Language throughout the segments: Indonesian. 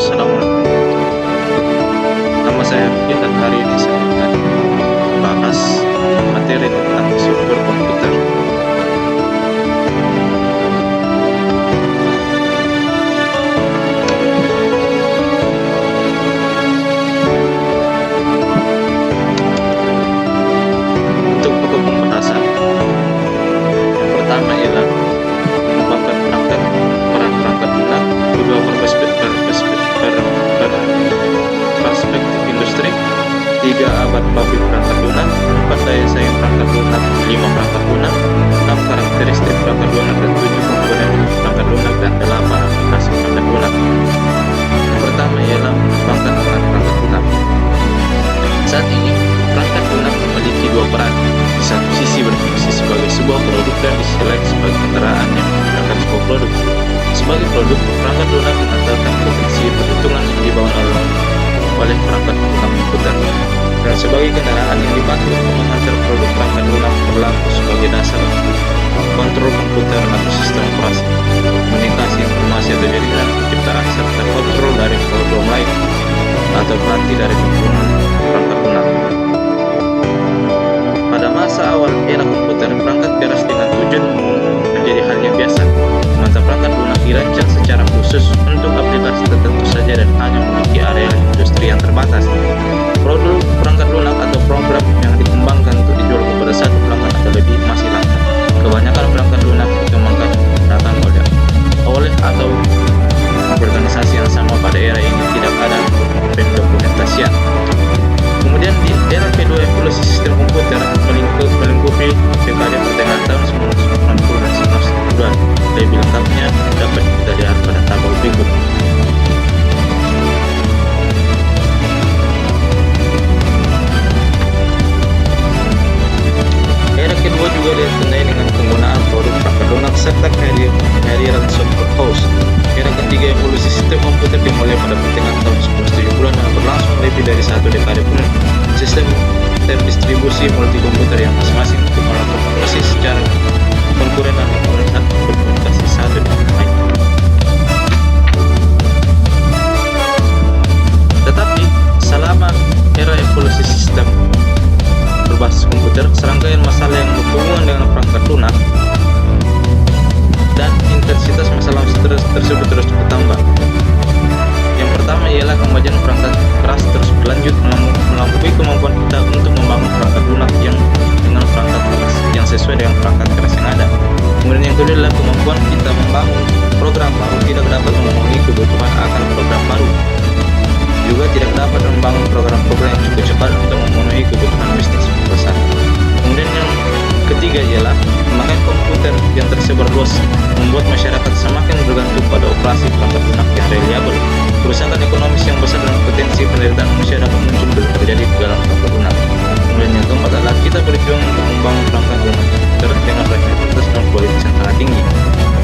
Assalamualaikum. Nama saya Rifki dan hari ini saya akan bahas materi tentang software komputer. Untuk pokok pembahasan, yang pertama ialah mengembangkan perangkat lunak, kedua perspektif industri, 3 abad pabrik perangkat lunak, 4 daya saing perangkat lunak, 5 perangkat lunak, 6 karakteristik perangkat lunak, dan 7 komponen perangkat lunak, dan 8 aplikasi perangkat lunak. Yang pertama ialah mengembangkan perangkat lunak. Saat ini, perangkat lunak memiliki 2 peran. Di satu sisi berfungsi sebagai sebuah produk dan di sisi lain sebagai kendaraan yang menggunakan sebuah produk. Sebagai produk, perangkat lunak mengandalkan potensi perhitungan yang dibangun oleh perangkat lunak komputer. Dan sebagai kendaraan yang dipakai untuk mengantar produk, perangkat lunak berlaku sebagai dasar kontrol komputer atau sistem operasi, komunikasi informasi atau jaringan, penciptaan serta kontrol dari program lain atau peranti dari lingkungan perangkat lunak. Pada masa awal era komputer, perangkat keras dengan tujuan umum menjadi hal yang biasa. Mata perangkat lunak dirancang secara khusus untuk aplikasi tertentu saja dan hanya memiliki area industri yang terbatas. Produk perangkat lunak atau program yang dikembangkan untuk dijual kepada satu pelanggan atau lebih masih langka. Kebanyakan perangkat lunak dikembangkan oleh atau organisasi yang sama pada era ini, tidak ada pendokumentasian. Kemudian di era kedua, evolusi sistem komputer melingkupi dekade pertengahan tahun 1960 dan 1990-an. Lebih lengkapnya dapat kita lihat pada tabel berikut. Era kedua juga ditandai dengan penggunaan produk perangkat lunak serta kehadiran software house. Era ketiga, evolusi sistem komputer dimulai pada pertengahan tahun 1970-an dan berlangsung lebih dari satu dekade penuh. Sistem terdistribusi multi komputer yang masing-masing untuk melakukan operasi secara konkuren dan berkomunikasi satu dengan lain. Tetapi selama era evolusi sistem berbasis komputer, serangkaian masalah yang berhubungan dengan perangkat lunak dan intensitas masalah tersebut terus bertambah. Yang pertama ialah kemajuan perangkat keras terus berlanjut melampaui kemampuan kita untuk membangun perangkat lunak yang dengan perangkat keras yang sesuai dengan perangkat keras yang ada. Kemudian yang kedua adalah kemampuan kita membangun program baru tidak dapat memenuhi kebutuhan akan program baru. Juga tidak dapat membangun program-program yang cukup cepat untuk memenuhi kebutuhan bisnis besar. Kemudian yang ketiga ialah memakai komputer yang tersebar luas membuat masyarakat semakin bergantung pada operasi perangkat lunak yang reliabel. Kerusakan ekonomis yang besar dan potensi penderitaan masyarakat muncul terjadi di dalam perangkat lunak. Kemudian yang keempat adalah kita berjuang untuk membangun perangkat lunak dengan reliabilitas dan kualitas yang sangat tinggi.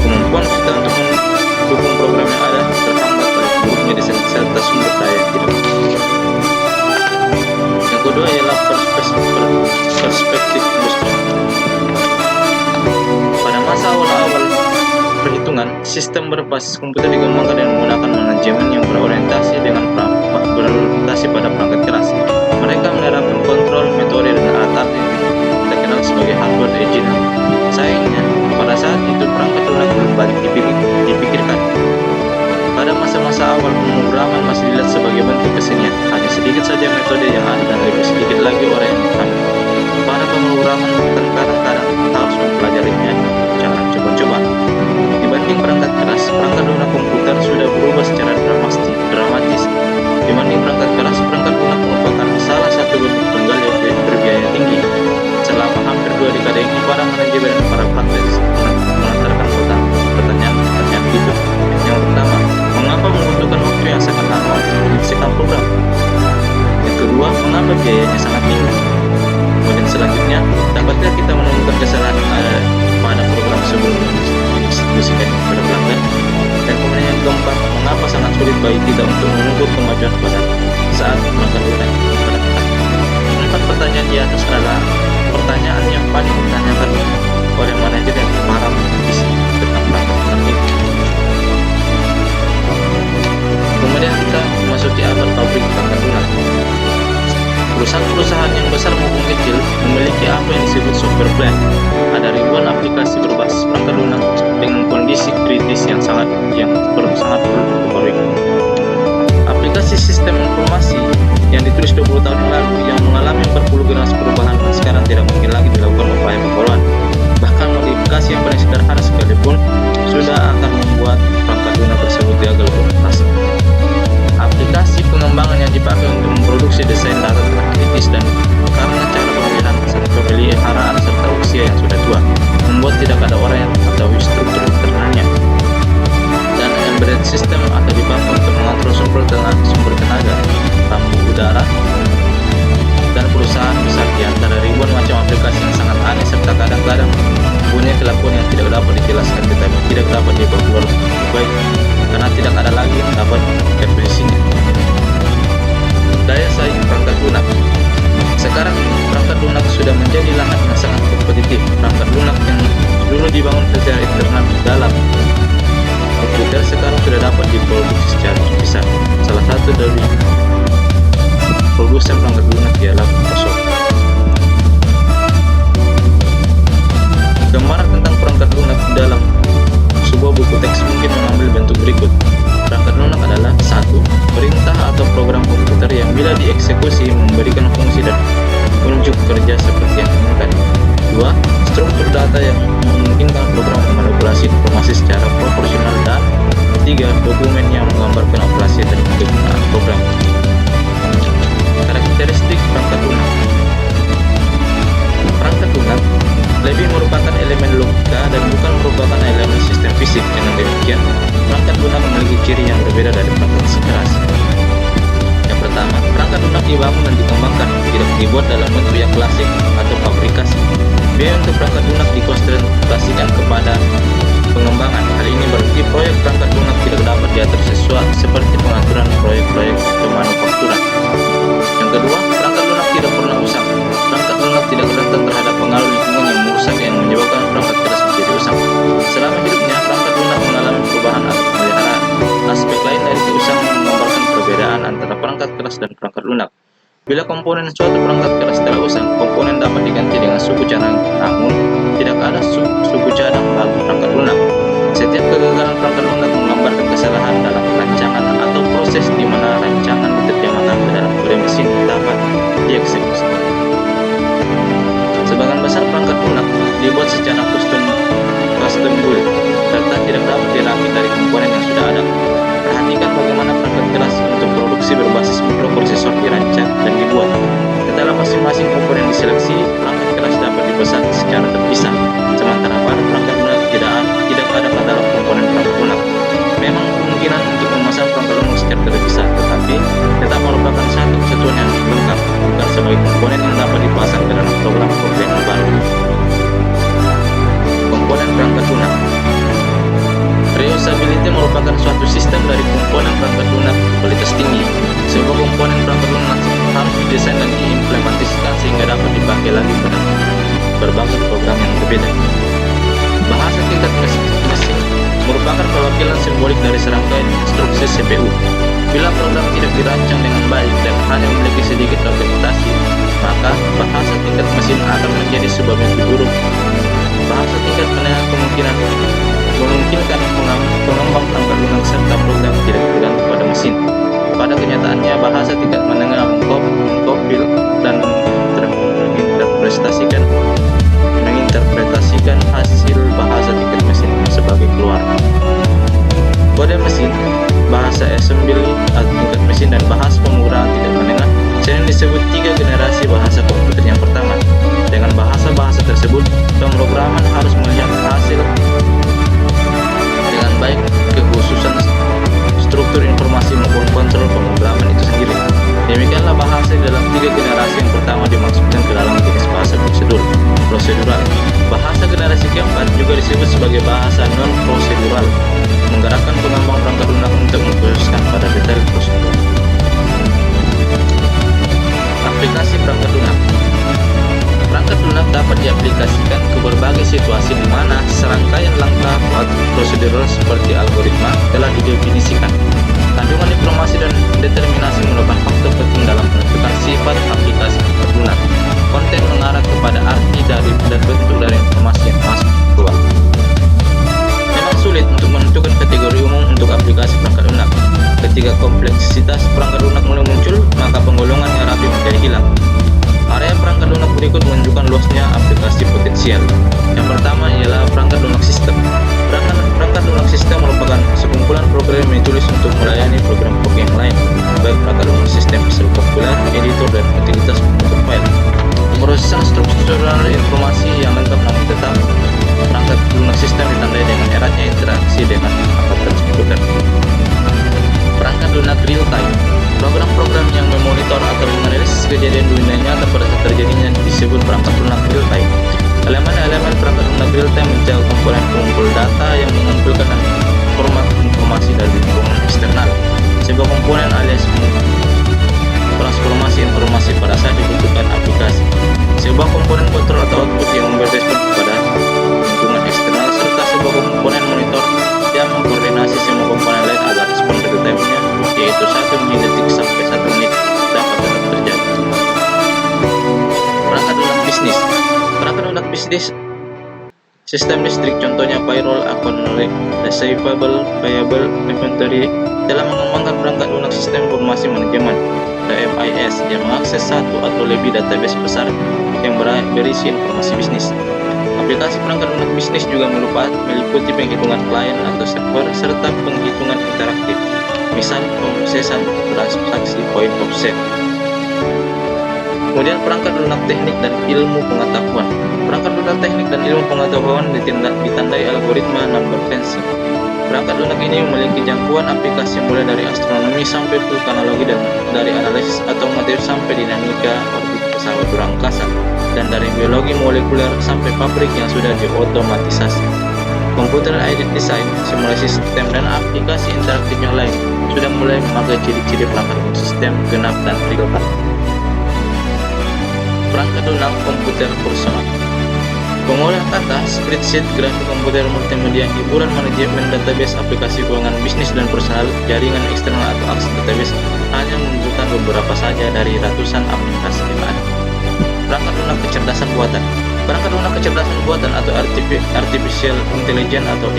Kemampuan kita untuk mendukung program yang ada terhambat oleh buruknya desain serta sumber daya yang tidak cukup. Yang kedua ialah perspektif industri. Pada masa awal-awal perhitungan, sistem berbasis komputer dikembangkan dengan menggunakan manajemen yang berorientasi pada perangkat keras. Mereka menerapkan kontrol, metode, dan alat-alat yang kita kenal sebagai hardware engineering. Sayangnya, pada saat itu perangkat lunak belum banyak dipikirkan. Pada masa-masa awal, pemrograman masih dilihat sebagai bentuk kesenian. Hanya sedikit saja metode yang ada dan lebih sedikit lagi orang yang memahami. Para pemrograman kadang-kadang harus mempelajarinya cara coba-coba. Dibanding perangkat keras, perangkat lunak komputer sudah berubah secara dramatis. Dibanding perangkat keras, perangkat lunak merupakan salah satu bentuk tunggal yang berbiaya tinggi. Selama hampir 2 dekade ini, para manajemen dan para praktis melontarkan pertanyaan itu. Yang pertama, mengapa membutuhkan waktu yang sangat lama untuk menyelesaikan program? Yang kedua, mengapa biayanya sangat tinggi? Kemudian selanjutnya, dapatkah kita menemukan kesalahan yang ada pada program sebelum didistribusikan kepada pelanggan? Dan kemudian yang keempat, mengapa sangat sulit bagi kita untuk mengukur kemajuan pada saat perangkat lunak pada kita? 4 pertanyaan di atas adalah pertanyaan yang paling ditanyakan oleh manajer dan para praktisi tentang perangkat lunak ini. Kemudian kita aplikasi berbasis perangkat lunak dengan kondisi kritis yang sangat perlu diperbarui. Aplikasi sistem informasi yang ditulis 20 tahun yang lalu yang mengalami berpuluh generasi perubahan sekarang tidak mungkin lagi dilakukan upaya pembaruan. Bahkan modifikasi yang paling sederhana sekalipun sudah akan membuat perangkat lunak tersebut gagal beroperasi. Aplikasi pengembangan yang dipakai untuk memproduksi desain data telah kritis dan karena cara pemeliharaan serta usia yang sudah tua, membuat tidak ada orang yang mengetahui struktur internalnya. Dan embedded system atau dipakai untuk mengatur sumber tenaga, lampu udara, dan perusahaan besar di antara ribuan macam aplikasi yang sangat aneh serta kadang-kadang punya kelakuan yang tidak dapat dijelaskan tetapi tidak dapat dibawa baik karena tidak ada lagi yang dapat definisinya. Daya saing perangkat lunak. Sekarang perangkat lunak sudah menjadi lahan yang sangat kompetitif. Perangkat lunak yang dulu dibangun secara internal dalam komputer sekarang sudah dapat diproduksi secara terpisah. Salah satu dari produsen perangkat lunak ialah Microsoft. Gambaran tentang perangkat lunak dalam sebuah buku teks mungkin mengambil bentuk berikut. Perangkat lunak adalah 1. Perintah atau program komputer yang bila dieksekusi memberikan fungsi dan unjuk kerja seperti yang diinginkan. 2. Struktur data yang memungkinkan program memanipulasi informasi secara proporsional. Dan 3. Dokumen yang menggambarkan operasi dan kegunaan program. Karakteristik perangkat lunak. Perangkat lunak lebih merupakan elemen logika dan bukan merupakan elemen sistem fisik. Dengan demikian, perangkat lunak memiliki ciri yang berbeda dari perangkat keras. Yang pertama, perangkat lunak dibangun dan dikembangkan, tidak dibuat dalam bentuk yang klasik atau fabrikasi. Biaya untuk perangkat lunak dikonsentrasikan kepada pengembangan. Hal ini berarti proyek perangkat lunak tidak dapat diatur sesuai seperti pengaturan proyek-proyek pemanufakturan. Yang kedua, perangkat lunak tidak pernah usang. Perangkat lunak tidak rentan terhadap pengaruh lingkungan yang merusak yang menyebabkan perangkat keras menjadi usang. Selama hidupnya, perangkat lunak mengalami perubahan atau pemeliharaan. Aspek lain dari keusangan menggambarkan perbedaan antara perangkat keras dan perangkat lunak. Bila komponen suatu perangkat keras telah usang, komponen dapat diganti dengan suku cadang, namun tidak ada suku cadang bagi perangkat lunak. Setiap kegagalan perangkat lunak menggambarkan kesalahan dalam rancangan atau proses di mana rancangan diterjemahkan ke dalam kode mesin dapat dieksekusi. Sebagian besar perangkat lunak dibuat secara custom build serta tidak dapat dirakit dari komponen yang sudah ada. Perhatikan bagaimana perangkat keras untuk produksi berbasis mikroprosesor dirancang dan dibuat. Setelah masing-masing komponen diseleksi, perangkat keras dapat dipesan secara terpisah. Sementara pada perangkat lunak tidak ada katalog komponen perangkat lunak. Memang kemungkinan untuk memasang perangkat lunak secara terpisah, tetapi tetap merupakan satu kesatuan yang lengkap, bukan sebagai komponen yang dapat dipasang ke dalam program yang baru. Komponen perangkat lunak. Reusability merupakan suatu sistem dari komponen perangkat lunak kualitas tinggi. Sebuah komponen perangkat lunak harus didesain dan diimplementasikan sehingga dapat dipakai lagi pada berbagai program yang berbeda. Bahasa tingkat mesin merupakan perwakilan simbolik dari serangkaian instruksi CPU. Bila program tidak dirancang dengan baik dan hanya memiliki sedikit dokumentasi, maka bahasa tingkat mesin akan menjadi sebuah mimpi buruk. Bahasa tingkat menengah memungkinkan pengembang perangkat lunak serta program tidak bergantung pada mesin. Pada kenyataannya, bahasa tingkat menengah mengkompil dan menginterpretasikan hasil bahasa tingkat mesin sebagai keluarga. Kode mesin, bahasa assembly atau tingkat mesin, dan bahasa pemrograman tingkat menengah sering disebut 3 generasi bahasa komputer. Yang pertama, dengan bahasa-bahasa tersebut, pemrograman harus melihat hasil dengan baik kekhususan struktur informasi maupun kontrol pemrograman itu sendiri. Demikianlah bahasa dalam 3 generasi yang pertama dimaksudkan ke dalam jenis bahasa prosedural. Bahasa generasi keempat juga disebut sebagai bahasa non-prosedural, menggerakkan pengembang perangkat lunak untuk mengkhususkan pada detail prosedur. Aplikasi perangkat lunak. Perangkat lunak dapat diaplikasikan ke berbagai situasi di mana serangkaian langkah prosedural seperti algoritma telah didefinisikan. Kandungan informasi dan determinasi merupakan faktor penting dalam menentukan sifat aplikasi perangkat lunak. Konten mengarah kepada arti dari dan bentuk dari informasi yang masuk keluar. pertama ialah perangkat lunak sistem. Perangkat lunak sistem merupakan sekumpulan program yang ditulis untuk melayani program-program yang lain, baik perangkat lunak sistem bisa populer, editor, dan utilitas untuk file. Pemrosesan struktural informasi yang lengkap namun tetap. Perangkat lunak sistem ditandai dengan eratnya interaksi dengan perangkat komputer. Perangkat lunak real time. Program-program yang memonitor atau menganalisis kejadian dunia nyata pada saat terjadinya disebut perangkat lunak real time. Elemen-elemen perangkat lunak real time mencakup komponen pengumpul data yang mengumpulkan format informasi dari lingkungan eksternal. Sebuah komponen alias transformasi informasi pada saat dibutuhkan aplikasi. Sebuah komponen kontrol atau output yang berrespon kepada lingkungan eksternal, serta sebuah komponen monitor yang mengkoordinasi semua komponen lain agar respon real time-nya, yaitu 1 milidetik sampai 1 menit, dapat tetap terjadi. Perangkat lunak bisnis. Perangkat lunak bisnis sistem listrik, contohnya payroll, account receivable, payable, inventory, dalam mengembangkan perangkat lunak sistem informasi manajemen (MIS) yang mengakses satu atau lebih database besar yang berisi informasi bisnis. Aplikasi perangkat lunak bisnis juga meliputi penghitungan klien atau server serta penghitungan interaktif, misal pemrosesan transaksi point of sale. Kemudian perangkat lunak teknik dan ilmu pengetahuan. Perangkat lunak teknik dan ilmu pengetahuan ditandai algoritma number crunching. Perangkat lunak ini memiliki jangkauan aplikasi mulai dari astronomi sampai vulkanologi, dan dari analisis otomotif sampai dinamika orbit pesawat berangkasa, dan dari biologi molekuler sampai pabrik yang sudah diotomatisasi. Computer aided design, simulasi sistem, dan aplikasi interaktif yang lain sudah mulai memakai ciri-ciri perangkat lunak sistem genap dan real time. Perangkat lunak komputer personal. Pengolah kata, spreadsheet, grafik komputer multimedia, hiburan, manajemen database, aplikasi keuangan bisnis dan personal, jaringan eksternal atau akses database hanya menunjukkan beberapa saja dari ratusan aplikasi yang ada. Perangkat lunak kecerdasan buatan. Perangkat lunak kecerdasan buatan atau artificial intelligence atau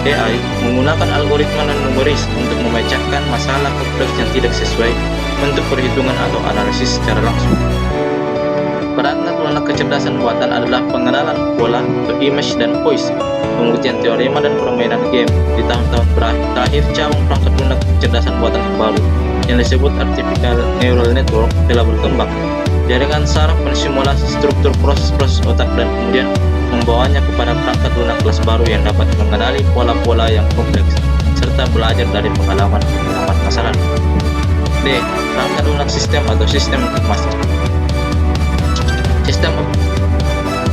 AI menggunakan algoritma non numeris untuk memecahkan masalah kompleks yang tidak sesuai bentuk perhitungan atau analisis secara langsung. Perangkat lunak kecerdasan buatan adalah pengenalan pola atau image dan voice, pengertian teorema dan permainan game. Di tahun-tahun terakhir, cabang perangkat lunak kecerdasan buatan yang baru yang disebut artificial neural network telah berkembang. Jaringan saraf mensimulasi struktur proses-proses otak dan kemudian membawanya kepada perangkat lunak kelas baru yang dapat mengenali pola-pola yang kompleks serta belajar dari pengalaman-pengalaman masa lalu. D. Perangkat lunak sistem atau sistem informasi.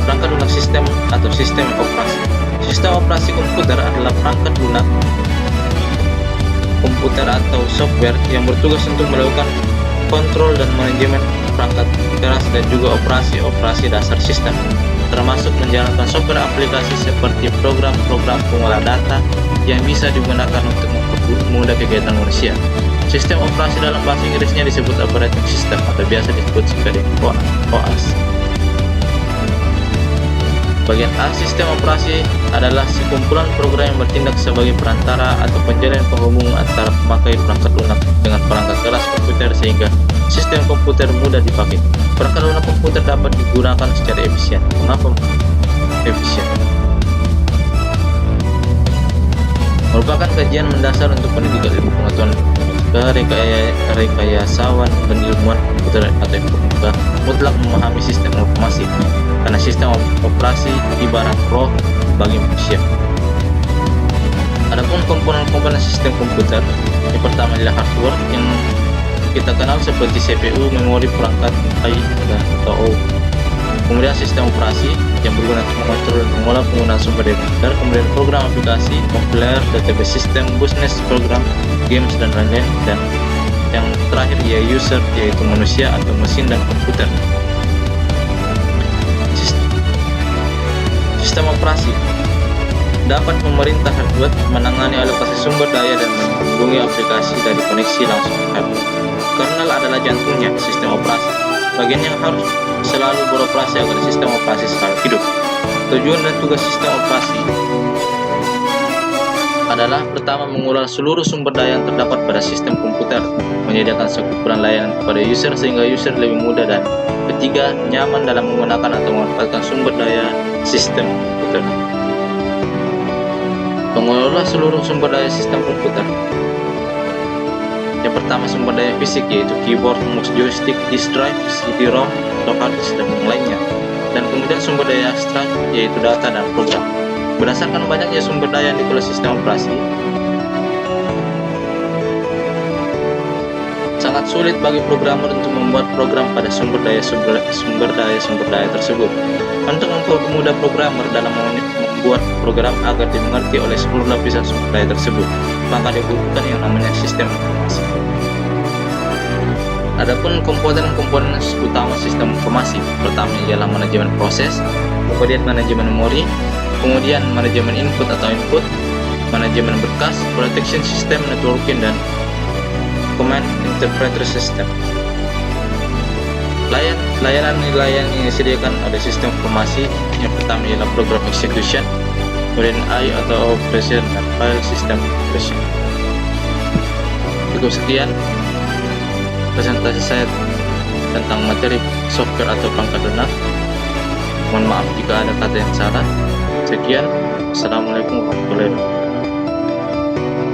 Perangkat lunak sistem atau sistem operasi. Sistem operasi komputer adalah perangkat lunak komputer atau software yang bertugas untuk melakukan kontrol dan manajemen perangkat keras dan juga operasi dasar sistem, termasuk menjalankan software aplikasi seperti program-program pengolah data yang bisa digunakan untuk mempermudah kegiatan manusia. Sistem operasi dalam bahasa Inggrisnya disebut operating system atau biasa disebut sebagai OS. Bagian A, sistem operasi adalah sekumpulan program yang bertindak sebagai perantara atau penjalin penghubung antara pemakai perangkat lunak dengan perangkat keras komputer sehingga sistem komputer mudah dipakai. Perangkat lunak komputer dapat digunakan secara efisien. Mengapa efisien? Merupakan kajian mendasar untuk pendidikan ilmu pengetahuan rekayasawan dan ilmuwan komputer atau informatika mutlak memahami sistem informasi, karena sistem operasi ibarat roh bagi manusia. Adapun komponen-komponen sistem komputer, yang pertama adalah hardware yang kita kenal seperti CPU, memori, perangkat AI atau O. Kemudian sistem operasi yang berguna untuk mengontrol dan mengolah penggunaan sumber daya komputer. Kemudian program aplikasi, kompiler, database system, business program, games dan lain-lain. Dan yang terakhir yaitu user, yaitu manusia atau mesin dan komputer. Sistem operasi dapat memerintah hardware, menangani alokasi sumber daya dan menghubungi aplikasi dari koneksi langsung ke hardware. Kernel adalah jantungnya sistem operasi, bagian yang harus selalu beroperasi agar sistem operasi selalu hidup. Tujuan dan tugas sistem operasi. adalah pertama, mengolah seluruh sumber daya yang terdapat pada sistem komputer, menyediakan sekumpulan layanan kepada user sehingga user lebih mudah, dan ketiga, nyaman dalam menggunakan atau memanfaatkan sumber daya sistem komputer. Mengelola seluruh sumber daya sistem komputer. Yang pertama, sumber daya fisik, yaitu keyboard, mouse, joystick, disk drive, CD-ROM, atau hard disk, dan yang lainnya. Dan kemudian sumber daya abstrak, yaitu data dan program. Berdasarkan banyaknya sumber daya yang dikelola sistem operasi, sangat sulit bagi programmer untuk membuat program pada sumber daya tersebut. Untuk mempermudah programmer dalam membuat program agar dimengerti oleh seluruh lapisan sumber daya tersebut, maka dibutuhkan yang namanya sistem informasi. Adapun komponen-komponen utama sistem informasi, pertama ialah manajemen proses, kemudian manajemen memori, kemudian manajemen input atau output, manajemen berkas, protection system, networking, dan command interpreter system. Layanan yang disediakan oleh sistem informasi, yang pertama ialah program execution, kemudian I atau operation, dan file system operation. Cukup sekian presentasi saya tentang materi software atau perangkat lunak. Mohon maaf jika ada kata yang salah. Sekian, Assalamualaikum warahmatullahi wabarakatuh.